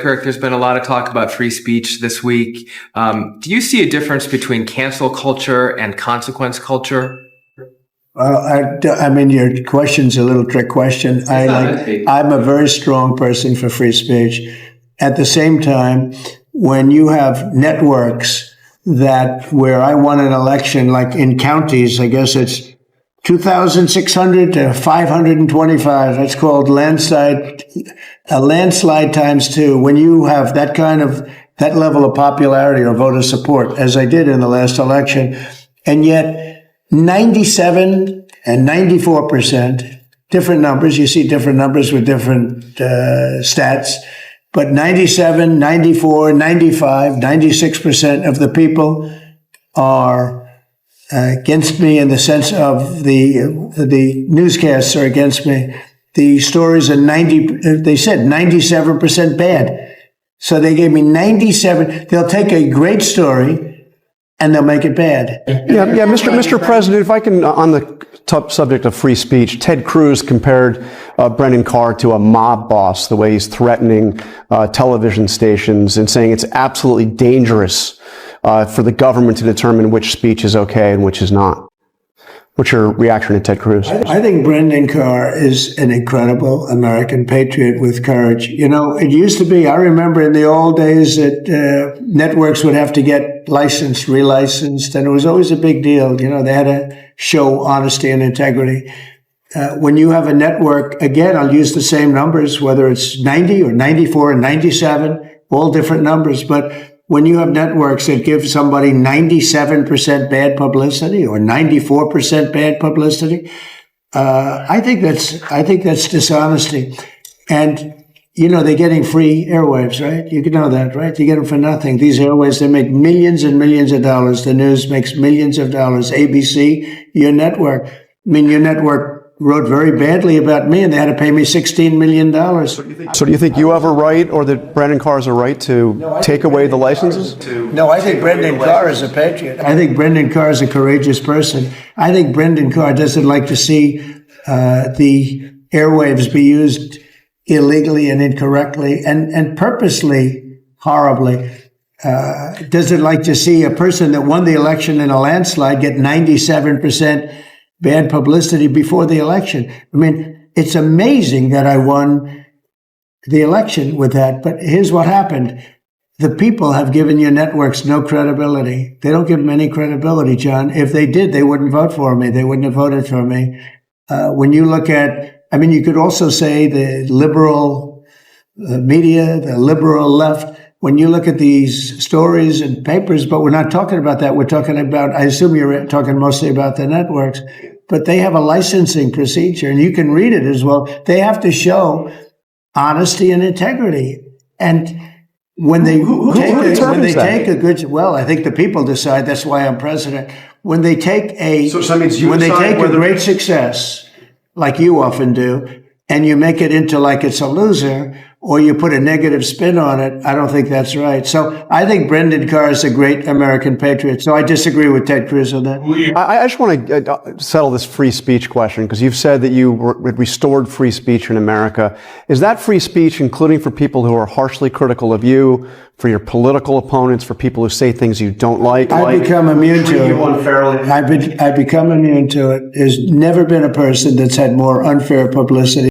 Kirk, there's been a lot of talk about free speech this week. Do you see a difference between cancel culture and consequence culture? I mean, your question's a little trick question. I'm a very strong person for free speech. At the same time, when you have networks where I won an election, like in counties, I guess it's 2,600 to 525. That's called a landslide times two. When you have that level of popularity or voter support, as I did in the last election, and yet 97 and 94%, different numbers. You see different numbers with different stats, but 97, 94, 95, 96% of the people are against me in the sense of the newscasts are against me. The stories are they said 97% bad. So they gave me 97. They'll take a great story and they'll make it bad. Yeah, Mr. President, if I can, on the top subject of free speech, Ted Cruz compared Brendan Carr to a mob boss, the way he's threatening television stations and saying it's absolutely dangerous for the government to determine which speech is okay and which is not. What's your reaction to Ted Cruz? I think Brendan Carr is an incredible American patriot with courage. You know, it used to be, I remember in the old days that networks would have to get licensed, relicensed, and it was always a big deal. You know, they had to show honesty and integrity. When you have a network, again, I'll use the same numbers, whether it's 90 or 94 or 97, all different numbers, but when you have networks that give somebody 97% bad publicity or 94% bad publicity, I think that's dishonesty. And, you know, they're getting free airwaves, right? You know that, right? You get them for nothing. These airwaves, they make millions and millions of dollars. The news makes millions of dollars. ABC, your network. I mean, your network wrote very badly about me, and they had to pay me $16 million. So do you think you have a right, or that Brendan Carr has a right to take away the licenses? No, I think Brendan Carr is a patriot. I think Brendan Carr is a courageous person. I think Brendan Carr doesn't like to see the airwaves be used illegally and incorrectly and purposely horribly. Doesn't like to see a person that won the election in a landslide get 97% bad publicity before the election. I mean, it's amazing that I won the election with that, but here's what happened. The people have given your networks no credibility. They don't give them any credibility, John. If they did, they wouldn't vote for me. They wouldn't have voted for me. When you look at, I mean, you could also say the liberal media, the liberal left, when you look at these stories and papers, but we're not talking about that. We're talking about, I assume you're talking mostly about the networks, but they have a licensing procedure, and you can read it as well. They have to show honesty and integrity. And when they take a good, well, I think the people decide. That's why I'm president. When they take a great success, like you often do, and you make it into like it's a loser, or you put a negative spin on it, I don't think that's right. So I think Brendan Carr is a great American patriot. So I disagree with Ted Cruz on that. I just want to settle this free speech question, because you've said that you restored free speech in America. Is that free speech including for people who are harshly critical of you, for your political opponents, for people who say things you don't like? I become immune to it. I become immune to it. There's never been a person that's had more unfair publicity